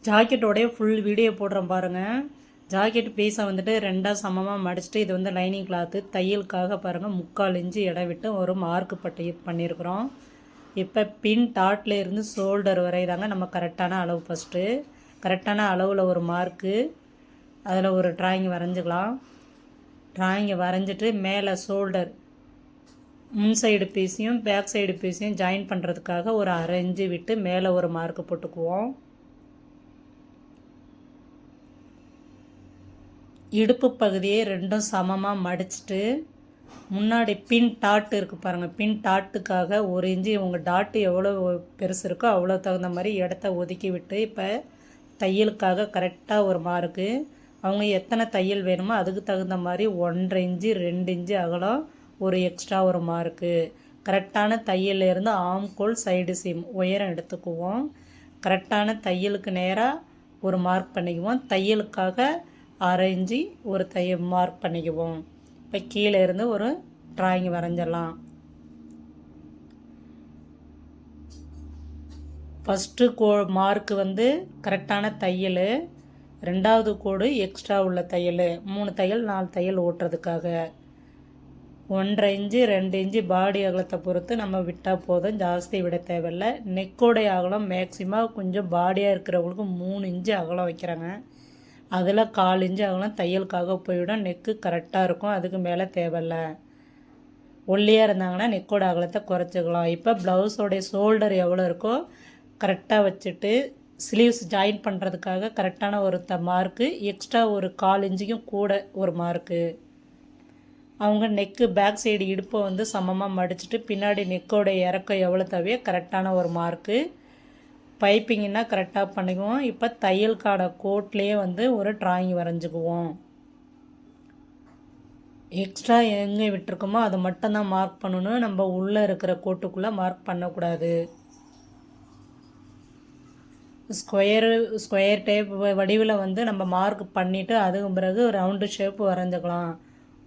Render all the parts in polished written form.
ஜாக்கெட்டோடைய full video போடுறேன் பாருங்கள். Jacket பீஸை வந்துட்டு ரெண்டாக சமமாக மடிச்சுட்டு இது வந்து லைனிங் கிளாத்து தையலுக்காக பாருங்கள் 3/4 இன்ச்சு இடம் விட்டு ஒரு மார்க் பட்டி பண்ணியிருக்கிறோம். இப்போ பின் டாட்டில் இருந்து ஷோல்டர் வரை தாங்க நம்ம கரெக்டான அளவு. ஃபஸ்ட்டு கரெக்டான அளவில் ஒரு மார்க்கு, அதில் ஒரு ட்ராயிங் வரைஞ்சிக்கலாம். ட்ராயிங்கை வரைஞ்சிட்டு மேலே ஷோல்டர் முன் சைடு பீஸையும் பேக் சைடு பீஸையும் ஜாயின் பண்ணுறதுக்காக ஒரு 1/2 இன்ச்சு விட்டு மேலே ஒரு மார்க்கு போட்டுக்குவோம். இடுப்பு பகுதியை ரெண்டும் சமமாக மடிச்சுட்டு முன்னாடி பின் டாட்டு இருக்குது பாருங்கள். பின் டாட்டுக்காக 1 இன்ச்சு உங்கள் டாட்டு எவ்வளோ பெருசு இருக்கோ அவ்வளோ தகுந்த மாதிரி இடத்த ஒதுக்கி விட்டு இப்போ தையலுக்காக கரெக்டாக ஒரு மார்க்கு. அவங்க எத்தனை தையல் வேணுமோ அதுக்கு தகுந்த மாதிரி 1.5 இன்ச்சு 2 இன்ச்சு அகலம் ஒரு எக்ஸ்ட்ரா ஒரு மார்க்கு. கரெக்டான தையல்லேருந்து ஆம்கோல் சைடு சீம் உயரம் எடுத்துக்குவோம். கரெக்டான தையலுக்கு நேராக ஒரு மார்க் பண்ணிக்குவோம். தையலுக்காக 1/2 இன்ச்சு ஒரு தையல் மார்க் பண்ணிக்குவோம். இப்போ கீழே இருந்து ஒரு ட்ராயிங் வரைஞ்சிடலாம். ஃபஸ்ட்டு மார்க்கு வந்து கரெக்டான தையல், ரெண்டாவது கோடு எக்ஸ்ட்ரா உள்ள தையல், 3 தையல் 4 தையல் ஓட்டுறதுக்காக 1.5 இன்ச்சு 2 இன்ச்சு பாடி அகலத்தை பொறுத்து நம்ம விட்டால் போதும், ஜாஸ்தி விட தேவையில்லை. நெக்கோடைய அகலம் மேக்ஸிமம் கொஞ்சம் பாடியாக இருக்கிறவங்களுக்கு 3 இன்ச்சு அகலம் வைக்கிறாங்க. அதில் 1/4 இன்ச்சு அகலம் தையலுக்காக போய்விடும். நெக்கு கரெக்டாக இருக்கும், அதுக்கு மேலே தேவையில்லை. ஒல்லியாக இருந்தாங்கன்னா நெக்கோட அகலத்தை குறைச்சிக்கலாம். இப்போ ப்ளவுஸோடைய ஷோல்டர் எவ்வளோ இருக்கோ கரெக்டாக வச்சுட்டு ஸ்லீவ்ஸ் ஜாயின் பண்ணுறதுக்காக கரெக்டான ஒரு மார்க்கு, எக்ஸ்ட்ரா ஒரு 1/4 இன்ச்சுக்கும் கூட ஒரு மார்க்கு. அவங்க நெக்கு பேக் சைடு இடுப்பை வந்து சமமாக மடிச்சுட்டு பின்னாடி நெக்கோட இறக்கம் எவ்வளோ தேவையோ கரெக்டான ஒரு மார்க்கு. பைப்பிங்கன்னா கரெக்டாக பண்ணிக்குவோம். இப்போ தையலுக்கான கோட்லேயே வந்து ஒரு ட்ராயிங் வரைஞ்சிக்குவோம். எக்ஸ்ட்ரா எங்கே விட்டுருக்கோமோ அதை மட்டும்தான் மார்க் பண்ணணும், நம்ம உள்ளே இருக்கிற கோட்டுக்குள்ளே மார்க் பண்ணக்கூடாது. ஸ்கொயர் டேப் வடிவில் வந்து நம்ம மார்க் பண்ணிவிட்டு அதுக்கு பிறகு ரவுண்டு ஷேப்பு வரைஞ்சிக்கலாம்.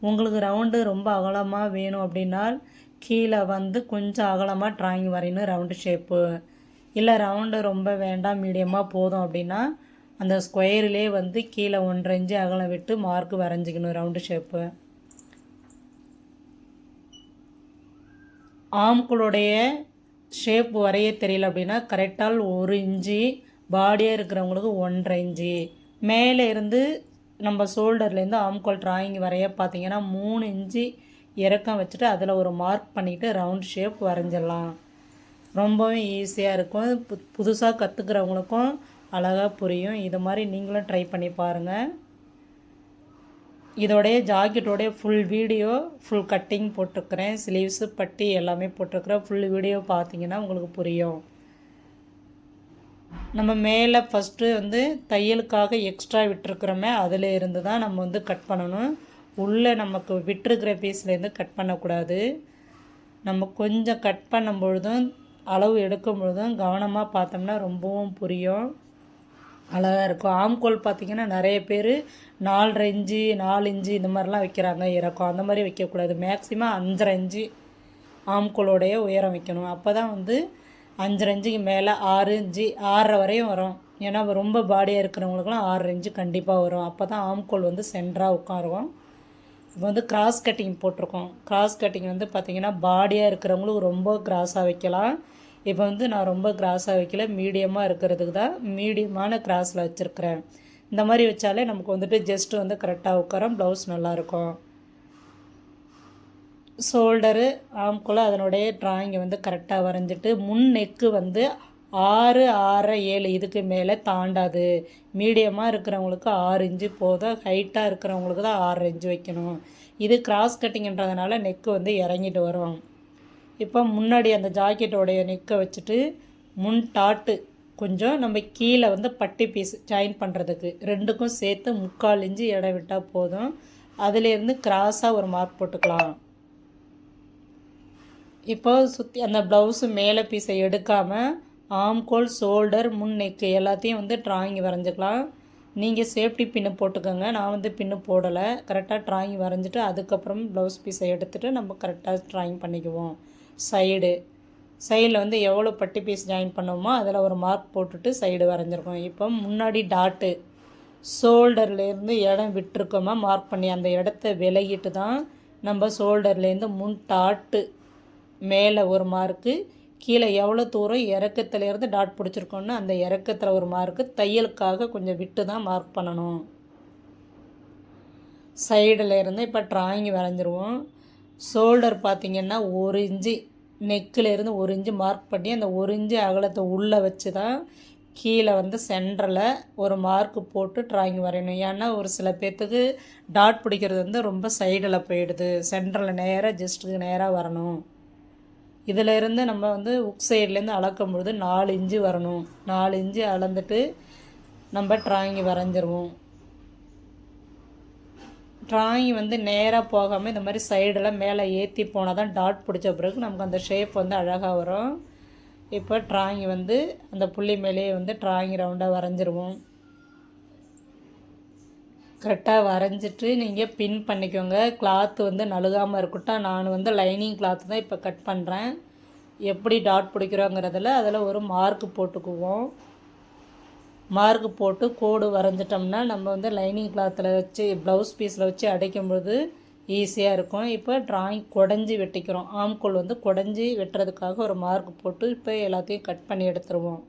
உங்களுக்கு ரவுண்டு ரொம்ப அகலமாக வேணும் அப்படின்னா கீழே வந்து கொஞ்சம் அகலமாக ட்ராயிங் வரையணும் ரவுண்டு ஷேப்பு. இல்லை ரவுண்டு ரொம்ப வேண்டாம் மீடியமாக போதும் அப்படின்னா அந்த ஸ்கொயரிலே வந்து கீழே 1.5 இன்ச்சு அகலம் விட்டு மார்க்கு வரைஞ்சிக்கணும் ரவுண்டு ஷேப்பு. ஆம்குளுடைய ஷேப் வரைய தெரியல அப்படின்னா கரெக்டாக 1 இன்ச்சு, பாடியாக இருக்கிறவங்களுக்கு 1.5 இன்ச்சு. மேலே இருந்து நம்ம ஷோல்டர்லேருந்து ஆம்கோல் ட்ராயிங் வரைய பார்த்தீங்கன்னா 3 இன்ச்சு இறக்கம் வச்சுட்டு அதில் ஒரு மார்க் பண்ணிவிட்டு ரவுண்ட் ஷேப் வரைஞ்சிடலாம். ரொம்பவும் ஈஸியாக இருக்கும். புதுசாக கற்றுக்கிறவங்களுக்கும் அழகாக புரியும். இது மாதிரி நீங்களும் ட்ரை பண்ணி பாருங்கள். இதோடைய ஜாக்கெட்டோடைய ஃபுல் வீடியோ ஃபுல் கட்டிங் போட்டிருக்கிறேன், ஸ்லீவ்ஸு பட்டி எல்லாமே போட்டிருக்கிறேன். ஃபுல் வீடியோ பார்த்தீங்கன்னா உங்களுக்கு புரியும். நம்ம மேலே ஃபஸ்ட்டு வந்து தையலுக்காக எக்ஸ்ட்ரா விட்டுருக்குறோமே அதில் இருந்து தான் நம்ம வந்து கட் பண்ணணும். உள்ளே நமக்கு விட்டுருக்கிற பீஸ்லேருந்து கட் பண்ணக்கூடாது. நம்ம கொஞ்சம் கட் பண்ணும் பொழுதும் அளவு எடுக்கும் பொழுதும் கவனமாக பார்த்தோம்னா ரொம்பவும் புரியும், அழகாக இருக்கும். ஆம்கோல் பார்த்திங்கன்னா நிறைய பேர் 4.5 இன்ச்சு 4 இன்ச்சு இந்த மாதிரிலாம் வைக்கிறாங்க இறக்கம். அந்த மாதிரி வைக்கக்கூடாது. மேக்ஸிமம் 5.5 இன்ச்சு ஆம்கோலோடைய உயரம் வைக்கணும். அப்போ தான் வந்து 5.5 இன்ச்சுக்கு மேலே 6 இன்ச்சு 6.5 வரையும் வரும். ஏன்னா ரொம்ப பாடியாக இருக்கிறவங்களுக்குலாம் 6.5 இன்ச்சு கண்டிப்பாக வரும். அப்போ தான் ஆம்கோல் வந்து சென்டராக உட்காருவோம். இப்போ வந்து கிராஸ் கட்டிங் போட்டிருக்கோம். கிராஸ் கட்டிங் வந்து பார்த்திங்கன்னா பாடியாக இருக்கிறவங்களுக்கு ரொம்ப கிராஸாக வைக்கலாம். இப்போ வந்து நான் ரொம்ப கிராஸாக வைக்கல, மீடியமாக இருக்கிறதுக்கு தான் மீடியமான கிராஸில் வச்சுருக்கிறேன். இந்த மாதிரி வச்சாலே நமக்கு வந்துட்டு ஜஸ்ட்டு வந்து கரெக்டாக உட்காரோம், ப்ளவுஸ் நல்லாயிருக்கும். ஷோல்டரு ஆம்குள்ள அதனுடைய ட்ராயிங்கை வந்து கரெக்டாக வரைஞ்சிட்டு முன் நெக்கு வந்து 6, 6, 7 இதுக்கு மேலே தாண்டாது. மீடியமாக இருக்கிறவங்களுக்கு 6 இன்ச்சு போதும், ஹைட்டாக இருக்கிறவங்களுக்கு தான் 6.5 இன்ச்சு வைக்கணும். இது கிராஸ் கட்டிங்கன்றதுனால நெக்கு வந்து இறங்கிட்டு வரும். இப்போ முன்னாடி அந்த ஜாக்கெட்டோடைய நெக்கை வச்சுட்டு முன் டாட்டு கொஞ்சம் நம்ம கீழே வந்து பட்டி பீஸ் ஜாயின் பண்ணுறதுக்கு ரெண்டுக்கும் சேர்த்து 3/4 இன்ச்சு இடம் விட்டால் போதும். அதிலேருந்து கிராஸாக ஒரு மார்க் போட்டுக்கலாம். இப்போ சுற்றி அந்த ப்ளவுஸு மேலே பீஸை எடுக்காமல் ஆம்கோல் ஷோல்டர் முன் நெக்கு எல்லாத்தையும் வந்து ட்ராயிங் வரைஞ்சிக்கலாம். நீங்கள் சேஃப்டி பின்னு போட்டுக்கோங்க, நான் வந்து பின்னு போடலை. கரெக்டாக ட்ராயிங் வரைஞ்சிட்டு அதுக்கப்புறம் ப்ளவுஸ் பீஸை எடுத்துகிட்டு நம்ம கரெக்டாக ட்ராயிங் பண்ணிக்குவோம். சைடில் வந்து எவ்வளோ பட்டி பீஸ் ஜாயின் பண்ணோமோ அதில் ஒரு மார்க் போட்டுட்டு சைடு வரைஞ்சிருக்கோம். இப்போ முன்னாடி டாட்டு ஷோல்டர்லேருந்து இடம் விட்டுருக்கோமா மார்க் பண்ணி அந்த இடத்த விலகிட்டு தான் நம்ம ஷோல்டர்லேருந்து முன் டாட்டு மேலே ஒரு மார்க்கு, கீழே எவ்வளோ தூரம் இறக்கத்துலேருந்து டாட் பிடிச்சிருக்கோன்னு அந்த இறக்கத்தில் ஒரு மார்க்கு, தையலுக்காக கொஞ்சம் விட்டு தான் மார்க் பண்ணணும். சைடில் இருந்து இப்போ ட்ராயிங் வரைஞ்சிருவோம். ஷோல்டர் பார்த்திங்கன்னா 1 இன்ச்சு நெக்கிலேருந்து 1 இன்ச்சு மார்க் பண்ணி அந்த 1 இன்ச்சு அகலத்தை உள்ளே வச்சு தான் கீழே வந்து சென்டரில் ஒரு மார்க்கு போட்டு ட்ராயிங் வரையணும். ஏன்னா ஒரு சில பேர்த்துக்கு டாட் பிடிக்கிறது வந்து ரொம்ப சைடில் போயிடுது, சென்டரில் நேராக ஜஸ்ட்டுக்கு நேராக வரணும். இதில் இருந்து நம்ம வந்து உக் சைட்லேருந்து அளக்கும் பொழுது 4 இன்ச்சு வரணும். 4 இன்ச்சு அளந்துட்டு நம்ம ட்ராயிங் வரைஞ்சிருவோம். ட்ராயிங் வந்து நேராக போகாமல் இந்த மாதிரி சைடில் மேலே ஏற்றி போனால் தான் டாட் பிடிச்ச பிறகு நமக்கு அந்த ஷேப் வந்து அழகாக வரும். இப்போ ட்ராயிங் வந்து அந்த புள்ளி மேலேயே வந்து ட்ராயிங் ரவுண்டாக வரைஞ்சிருவோம். கரெக்டாக வரைஞ்சிட்டு நீங்கள் பின் பண்ணிக்கோங்க. கிளாத்து வந்து நழுகாமல் இருக்கட்டும். நான் வந்து லைனிங் கிளாத்து தான் இப்போ கட் பண்ணுறேன். எப்படி டாட் பிடிக்கிறோங்கிறதுல அதில் ஒரு மார்க்கு போட்டுக்குவோம். மார்க்கு போட்டு கோடு வரைஞ்சிட்டோம்னா நம்ம வந்து லைனிங் கிளாத்தில் வச்சு ப்ளவுஸ் பீஸில் வச்சு அடைக்கும்போது ஈஸியாக இருக்கும். இப்போ ட்ராயிங் குடஞ்சி வெட்டிக்கிறோம். ஆம்கோல் வந்து குடஞ்சி வெட்டுறதுக்காக ஒரு மார்க் போட்டு இப்போ எல்லாத்தையும் கட் பண்ணி எடுத்துருவோம்.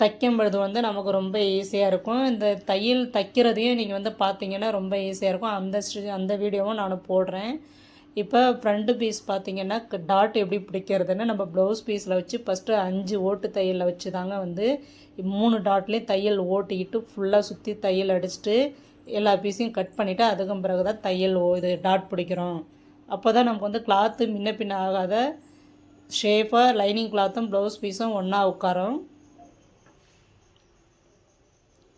தைக்கும்பொழுது வந்து நமக்கு ரொம்ப ஈஸியாக இருக்கும். இந்த தையல் தைக்கிறதையும் நீங்கள் வந்து பார்த்தீங்கன்னா ரொம்ப ஈஸியாக இருக்கும். அந்த வீடியோவும் நான் போடுறேன். இப்போ ஃப்ரண்ட்டு பீஸ் பார்த்திங்கன்னா டாட் எப்படி பிடிக்கிறதுன்னு நம்ம ப்ளவுஸ் பீஸில் வச்சு ஃபஸ்ட்டு 5 ஓட்டு தையலில் வச்சு தாங்க வந்து 3 டாட்லேயும் தையல் ஓட்டிக்கிட்டு ஃபுல்லாக சுற்றி தையல் அடிச்சுட்டு எல்லா பீஸையும் கட் பண்ணிவிட்டு அதுக்கும் பிறகு தான் தையல் இது டாட் பிடிக்கிறோம். அப்போ தான் நமக்கு வந்து கிளாத்து முன்ன பின்ன ஆகாத ஷேப்பாக லைனிங் கிளாத்தும் ப்ளவுஸ் பீஸும் ஒன்றா உட்காரும்.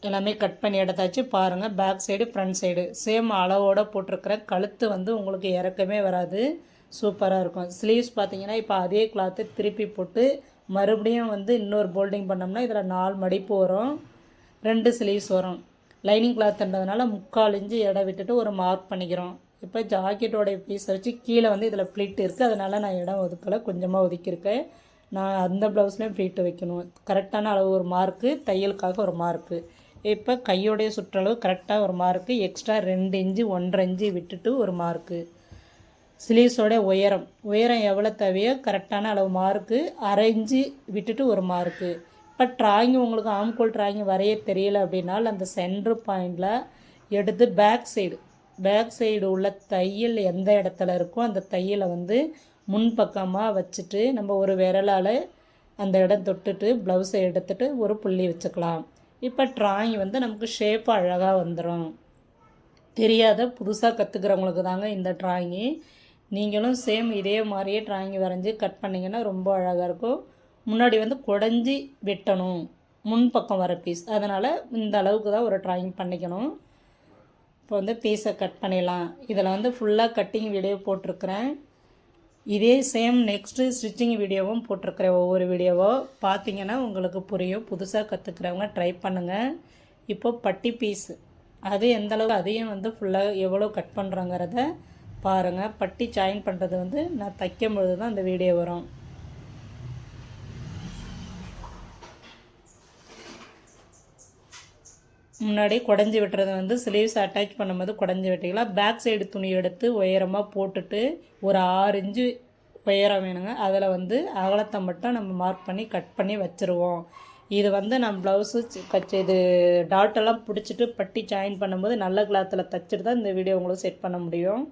எல்லாமே கட் பண்ணி எடுத்தாச்சு. பாருங்கள், back side front side same அளவோடு போட்டிருக்கிற கழுத்து வந்து உங்களுக்கு இறக்கமே வராது, சூப்பராக இருக்கும். ஸ்லீவ்ஸ் பார்த்திங்கன்னா இப்போ அதே கிளாத்து திருப்பி போட்டு மறுபடியும் வந்து இன்னொரு போல்டிங் பண்ணோம்னா இதில் 4 மடிப்பு வரும், 2 ஸ்லீவ்ஸ் வரும். லைனிங் கிளாத்துன்றதுனால 3/4 இன்ச்சு இடம் விட்டுட்டு ஒரு மார்க் பண்ணிக்கிறோம். இப்போ ஜாக்கெட்டோடைய பீஸை வச்சு கீழே வந்து இதில் ஃப்ளிட் இருக்குது, அதனால் நான் இடம் ஒதுக்கலை, கொஞ்சமாக ஒதுக்கியிருக்கேன். நான் அந்த ப்ளவுஸ்லேயும் ஃப்ளிட்டு வைக்கணும். கரெக்டான அளவு ஒரு மார்க்கு, தையலுக்காக ஒரு மார்க்கு. இப்போ கையோடைய சுற்றளவு கரெக்டாக ஒரு மார்க்கு, எக்ஸ்ட்ரா 2 இன்ச்சு 1.5 இன்ச்சு விட்டுட்டு ஒரு மார்க்கு. ஸ்லீவ்ஸோடைய உயரம் எவ்வளோ தேவையோ கரெக்டான அளவு மார்க்கு, 1/2 இன்ச்சு விட்டுட்டு ஒரு மார்க்கு. இப்போ ட்ராயிங் உங்களுக்கு ஆம்கோல் ட்ராயிங் வரைய தெரியல அப்படின்னால் அந்த சென்ட்ரு பாயிண்டில் எடுத்து பேக் சைடு உள்ள தையல் எந்த இடத்துல இருக்கோ அந்த தையலை வந்து முன்பக்கமாக வச்சுட்டு நம்ம ஒரு விரலால் அந்த இடம் தொட்டுட்டு ப்ளவுஸை எடுத்துகிட்டு ஒரு புள்ளி வச்சுக்கலாம். இப்போ ட்ராயிங் வந்து நமக்கு ஷேப்பாக அழகாக வந்துடும். தெரியாத புதுசாக கற்றுக்கிறவங்களுக்கு தாங்க இந்த ட்ராயிங்கு. நீங்களும் சேம் இதே மாதிரியே ட்ராயிங் வரைஞ்சி கட் பண்ணிங்கன்னா ரொம்ப அழகாக இருக்கும். முன்னாடி வந்து குடஞ்சி வெட்டணும் முன்பக்கம் வர பீஸ், அதனால் இந்த அளவுக்கு தான் ஒரு ட்ராயிங் பண்ணிக்கணும். இப்போ வந்து பீஸை கட் பண்ணிடலாம். இதில் வந்து ஃபுல்லாக கட்டிங் வீடியோ போட்டிருக்கிறேன். இதே சேம் நெக்ஸ்ட்டு ஸ்டிச்சிங் வீடியோவும் போட்டிருக்கிறேன். ஒவ்வொரு வீடியோவோ பார்த்தீங்கன்னா உங்களுக்கு புரியும். புதுசாக கற்றுக்கிறவங்க ட்ரை பண்ணுங்கள். இப்போ பட்டி பீஸு அது எந்தளவு அதையும் வந்து ஃபுல்லாக எவ்வளோ கட் பண்ணுறோங்கிறத பாருங்கள். பட்டி ஜாயின் பண்ணுறது வந்து நான் தைக்கும் பொழுது தான் அந்த வீடியோ வரும். முன்னாடி குடஞ்சி விட்டுறது வந்து ஸ்லீவ்ஸ் அட்டாச் பண்ணும்போது குடஞ்சி வெட்டிக்கலாம். பேக் சைடு துணி எடுத்து உயரமாக போட்டுட்டு ஒரு 6 இன்ச்சு உயரம் வேணுங்க. அதில் வந்து அகலத்தை மட்டும் நம்ம மார்க் பண்ணி கட் பண்ணி வச்சுருவோம். இது வந்து நம்ம ப்ளவுஸு இது டாட்டெல்லாம் பிடிச்சிட்டு பட்டி ஜாயின் பண்ணும்போது நல்ல கிளாத்தில் தைச்சிட்டு தான் இந்த வீடியோ உங்களுக்கு செட் பண்ண முடியும்.